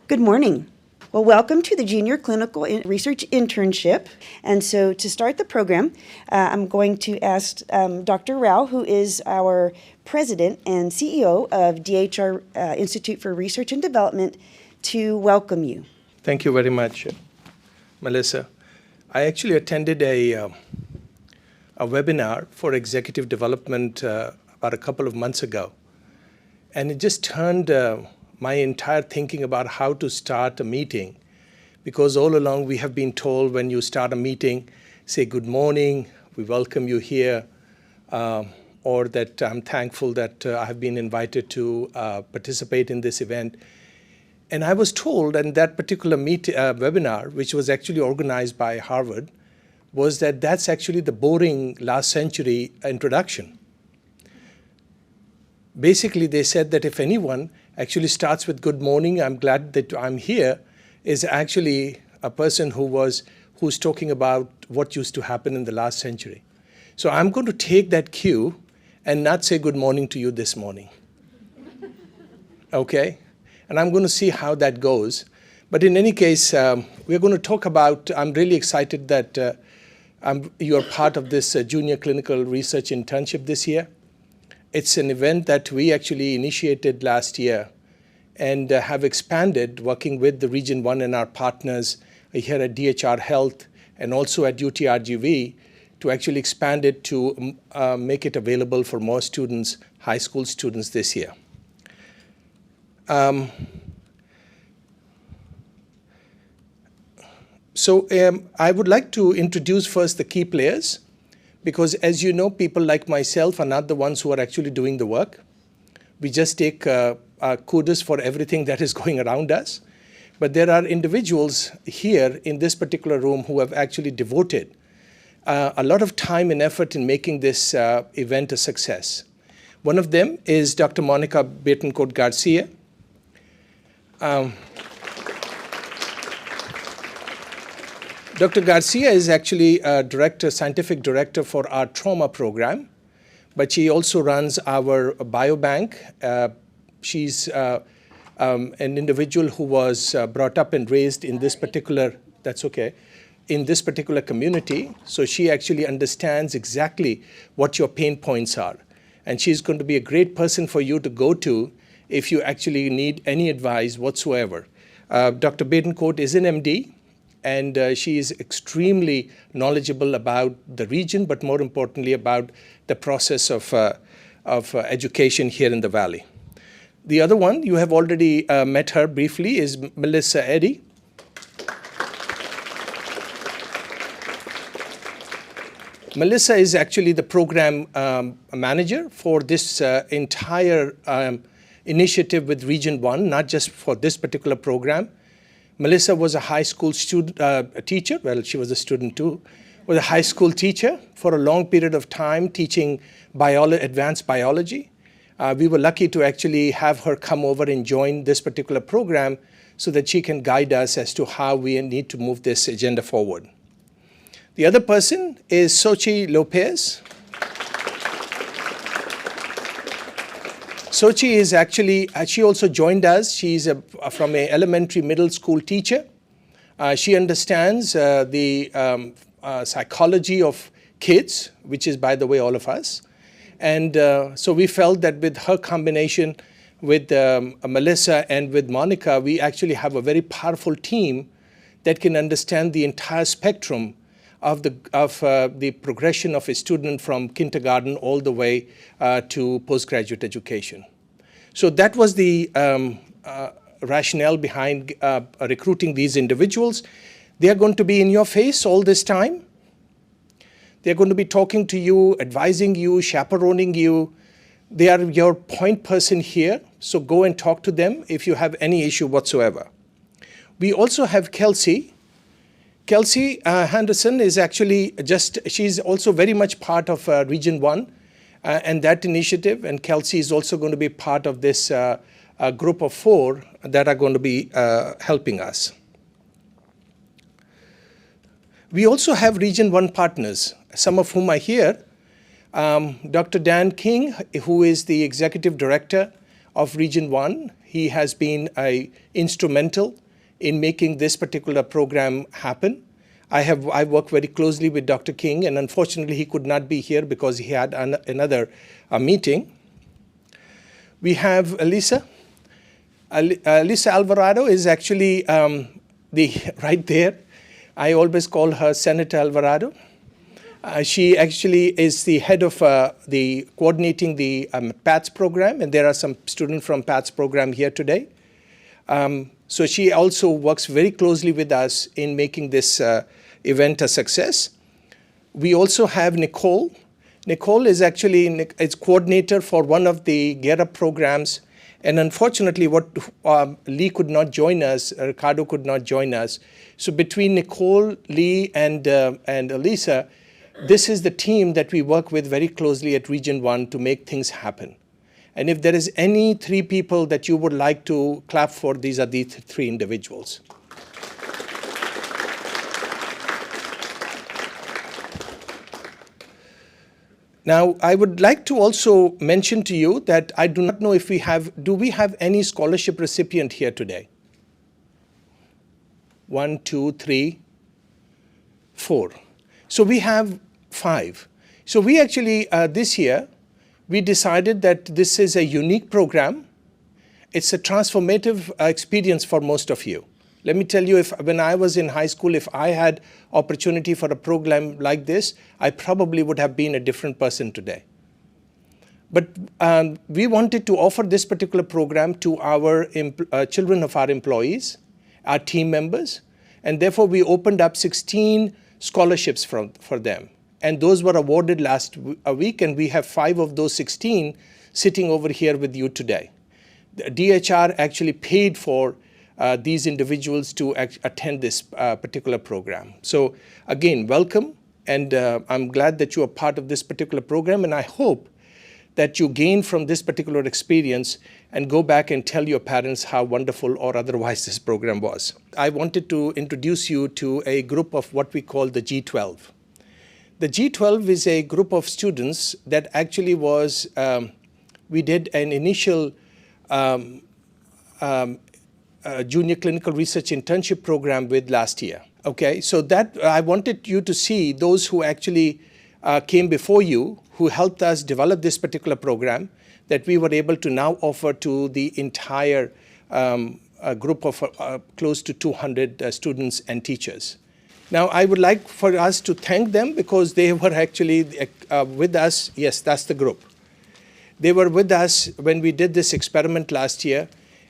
Good morning. Well, welcome to the Junior Clinical Research Internship. And so to start the program, I'm going to ask Dr. Rao, who is our president and CEO of DHR Institute for Research and Development, to welcome you. Thank you very much, Melissa. I actually attended a webinar for executive development about a couple of months ago. And it just turned my entire thinking about how to start a meeting, because all along we have been told when you start a meeting, say good morning, we welcome you here, or that I'm thankful that I have been invited to participate in this event. And I was told in that particular webinar, which was actually organized by Harvard, was that that's actually the boring last century introduction. Basically, they said that if anyone actually starts with good morning, I'm glad that I'm here, is actually a person who's talking about what used to happen in the last century. So I'm going to take that cue and not say good morning to you this morning. Okay? And I'm going to see how that goes. But in any case, we're going to talk about, I'm really excited that you are part of this Junior Clinical Research Internship this year. It's an event that we actually initiated last year and have expanded working with the Region 1 and our partners here at DHR Health and also at UTRGV to actually expand it to make it available for more students, high school students this year. I would like to introduce first the key players, because as you know, people like myself are not the ones who are actually doing the work. We just take kudos for everything that is going around us. But there are individuals here in this particular room who have actually devoted a lot of time and effort in making this event a success. One of them is Dr. Monica Betancourt Garcia. Dr. Garcia is actually a scientific director for our trauma program, but she also runs our biobank. She's an individual who was brought up and raised in this particular, in this particular community. So she actually understands exactly what your pain points are. And she's going to be a great person for you to go to if you actually need any advice whatsoever. Dr. Betancourt is an MD. And she is extremely knowledgeable about the region, but more importantly about the process of education here in the Valley. The other one, you have already met her briefly, is Melissa Eddy. Melissa is actually the program manager for this entire initiative with Region 1, not just for this particular program. Melissa was a high school teacher. Well, she was a student too. Was a high school teacher for a long period of time teaching advanced biology. We were lucky to actually have her come over and join this particular program so that she can guide us as to how we need to move this agenda forward. The other person is Sochi Lopez. Sochi is actually, she also joined us. She's from an elementary middle school teacher. She understands the psychology of kids, which is, by the way, all of us. And so we felt that with her combination with Melissa and with Monica, we actually have a very powerful team that can understand the entire spectrum of the progression of a student from kindergarten all the way to postgraduate education. So that was the rationale behind recruiting these individuals. They are going to be in your face all this time. They're going to be talking to you, advising you, chaperoning you. They are your point person here, so go and talk to them if you have any issue whatsoever. We also have Kelsey. Kelsey Henderson is actually she's also very much part of Region 1 and that initiative, and Kelsey is also going to be part of this group of 4 that are going to be helping us. We also have Region 1 partners, some of whom are here. Dr. Dan King, who is the Executive Director of Region 1. He has been instrumental in making this particular program happen. I work very closely with Dr. King, and unfortunately he could not be here because he had another meeting. We have Elisa. Elisa Alvarado is actually right there. I always call her Senator Alvarado. She actually is the head of the coordinating the PATS program, and there are some students from PATS program here today. So she also works very closely with us in making this event a success. We also have Nicole. Nicole is actually coordinator for one of the Get Up programs. And unfortunately, Lee could not join us, Ricardo could not join us. So between Nicole, Lee, and Elisa, this is the team that we work with very closely at Region 1 to make things happen. And if there is any 3 people that you would like to clap for, these are the 3 individuals. Now, I would like to also mention to you that I do not know if do we have any scholarship recipient here today? 1, 2, 3, 4. So we have 5. So we actually, this year, we decided that this is a unique program. It's a transformative experience for most of you. Let me tell you, when I was in high school, if I had opportunity for a program like this, I probably would have been a different person today. But we wanted to offer this particular program to our children of our employees, our team members, and therefore we opened up 16 scholarships for them. And those were awarded last week, and we have 5 of those 16 sitting over here with you today. The DHR actually paid for these individuals to attend this particular program. So again, welcome, and I'm glad that you are part of this particular program, and I hope that you gain from this particular experience and go back and tell your parents how wonderful or otherwise this program was. I wanted to introduce you to a group of what we call the G12. The G12 is a group of students that actually was, we did an initial junior clinical research internship program with last year. Okay, so that I wanted you to see those who actually came before you, who helped us develop this particular program that we were able to now offer to the entire group of close to 200 students and teachers. Now, I would like for us to thank them because they were actually with us. Yes, that's the group. They were with us when we did this experiment last year,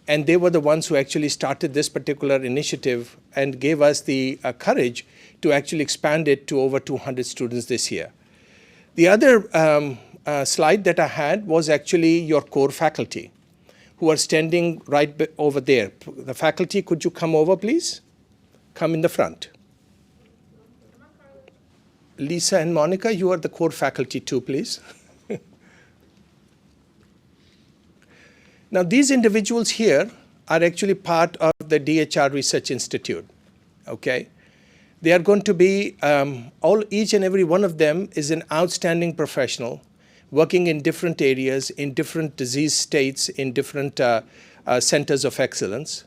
and they were the ones who actually started this particular initiative and gave us the courage to actually expand it to over 200 students this year. The other slide that I had was actually your core faculty, who are standing right over there. The faculty, could you come over, please? Come in the front. Lisa and Monica, you are the core faculty too, please. Now, these individuals here are actually part of the DHR Research Institute, okay? They are going to be, each and every one of them is an outstanding professional working in different areas, in different disease states, in different centers of excellence.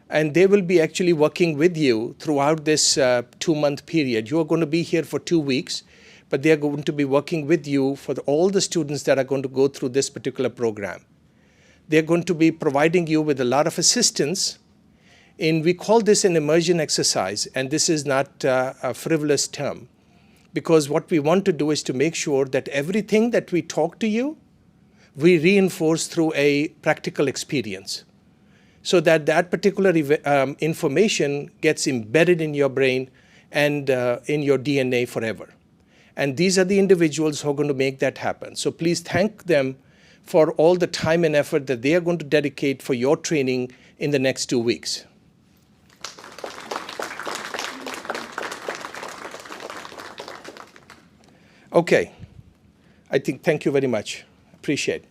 And they will be actually working with you throughout this 2-month period. You are going to be here for 2 weeks, but they are going to be working with you for all the students that are going to go through this particular program. They're going to be providing you with a lot of assistance. We call this an immersion exercise, and this is not a frivolous term, because what we want to do is to make sure that everything that we talk to you, we reinforce through a practical experience, so that that particular information gets embedded in your brain and in your DNA forever. And these are the individuals who are going to make that happen. So please thank them for all the time and effort that they are going to dedicate for your training in the next 2 weeks. Okay, thank you very much. Appreciate it.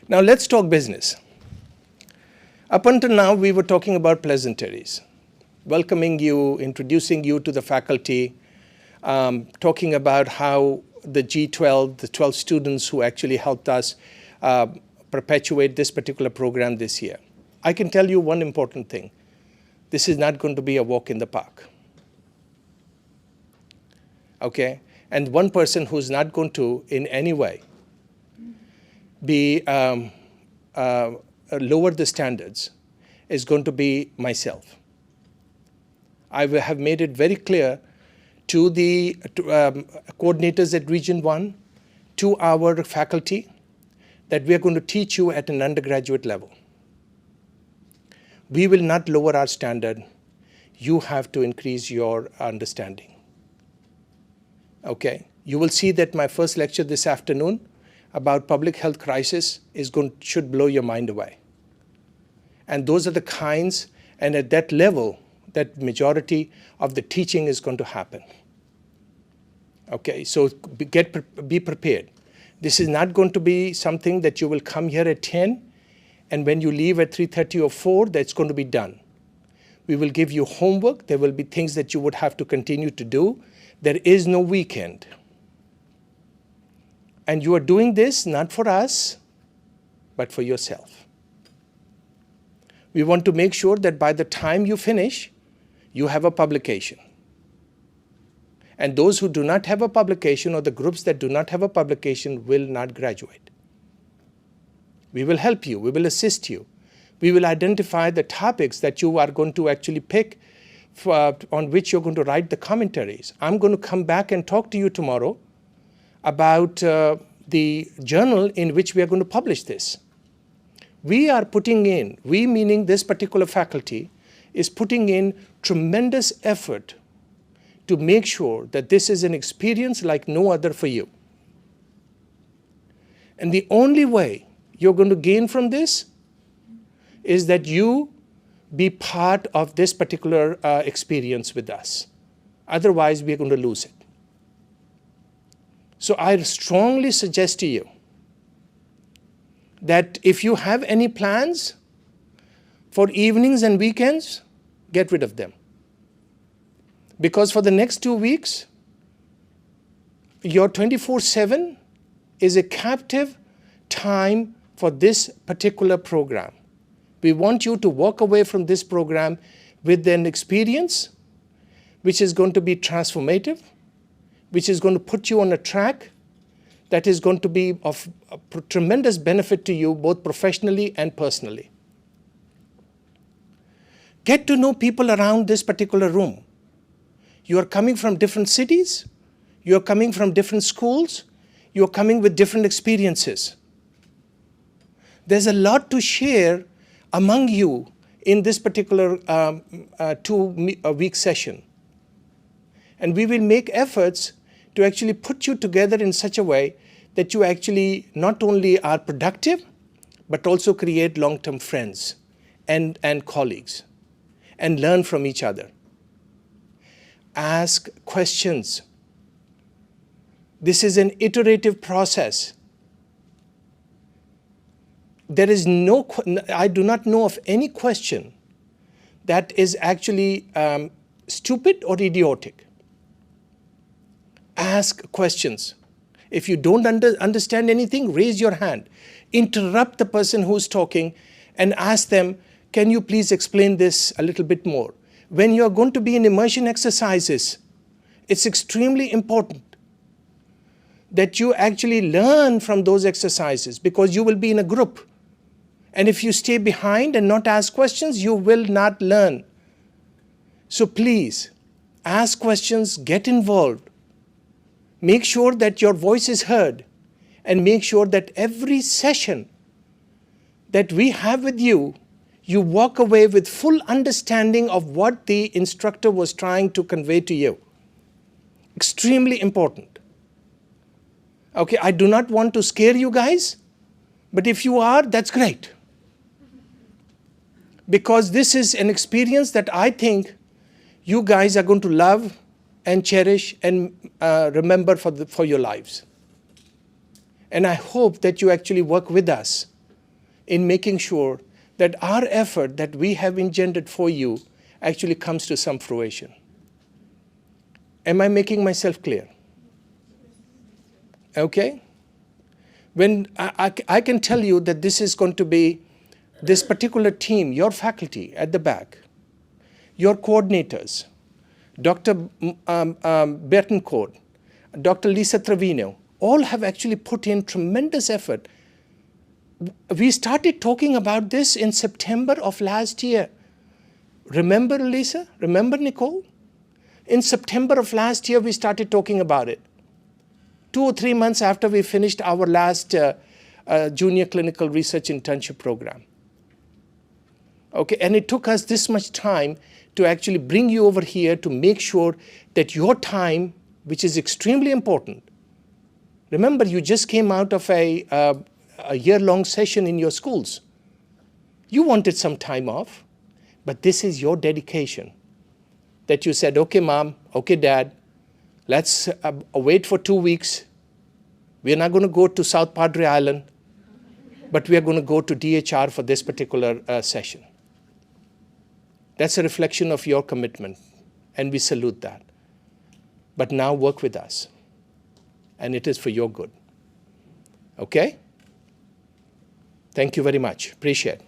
Now let's talk business. Up until now, we were talking about pleasantries, welcoming you, introducing you to the faculty, talking about how the G12, the 12 students who actually helped us perpetuate this particular program this year. I can tell you one important thing. This is not going to be a walk in the park. Okay? And one person who's not going to, in any way, be lower the standards is going to be myself. I have made it very clear to the coordinators at Region 1, to our faculty, that we are going to teach you at an undergraduate level. We will not lower our standard. You have to increase your understanding. Okay? You will see that my first lecture this afternoon about public health crisis should blow your mind away. And those are the kinds, and at that level, that majority of the teaching is going to happen. Okay, so be prepared. This is not going to be something that you will come here at 10, and when you leave at 3:30 or 4, that's going to be done. We will give you homework. There will be things that you would have to continue to do. There is no weekend. And you are doing this not for us, but for yourself. We want to make sure that by the time you finish, you have a publication. And those who do not have a publication, or the groups that do not have a publication, will not graduate. We will help you. We will assist you. We will identify the topics that you are going to actually pick on which you're going to write the commentaries. I'm going to come back and talk to you tomorrow about the journal in which we are going to publish this. We are putting in, we meaning this particular faculty, is putting in tremendous effort to make sure that this is an experience like no other for you. And the only way you're going to gain from this is that you be part of this particular experience with us. Otherwise, we're going to lose it. So I strongly suggest to you that if you have any plans for evenings and weekends, get rid of them. Because for the next 2 weeks, your 24/7 is a captive time for this particular program. We want you to walk away from this program with an experience which is going to be transformative, which is going to put you on a track that is going to be of tremendous benefit to you both professionally and personally. Get to know people around this particular room. You are coming from different cities, you are coming from different schools, you are coming with different experiences. There's a lot to share among you in this particular 2-week session. And we will make efforts to actually put you together in such a way that you actually not only are productive, but also create long-term friends and colleagues and learn from each other. Ask questions. This is an iterative process. There is I do not know of any question that is actually stupid or idiotic. Ask questions. If you don't understand anything, raise your hand. Interrupt the person who's talking and ask them, can you please explain this a little bit more? When you are going to be in immersion exercises, it's extremely important that you actually learn from those exercises, because you will be in a group. And if you stay behind and not ask questions, you will not learn. So please, ask questions, get involved. Make sure that your voice is heard, and make sure that every session that we have with you, you walk away with full understanding of what the instructor was trying to convey to you. Extremely important. Okay, I do not want to scare you guys, but if you are, that's great. Because this is an experience that I think you guys are going to love and cherish and remember for your lives. And I hope that you actually work with us in making sure that our effort that we have engendered for you actually comes to some fruition. Am I making myself clear? Okay? When I can tell you that this is going to be this particular team, your faculty at the back, your coordinators, Dr. Bertencourt, Dr. Lisa Trevino, all have actually put in tremendous effort. We started talking about this in September of last year. Remember, Lisa? Remember, Nicole? In September of last year, we started talking about it. 2 or 3 months after we finished our last junior clinical research internship program. Okay, and it took us this much time to actually bring you over here to make sure that your time, which is extremely important. Remember, you just came out of a year-long session in your schools. You wanted some time off, but this is your dedication. That you said, okay, Mom, okay, Dad, let's wait for 2 weeks. We're not going to go to South Padre Island, but we are going to go to DHR for this particular session. That's a reflection of your commitment, and we salute that. But now work with us, and it is for your good. Okay? Thank you very much. Appreciate it.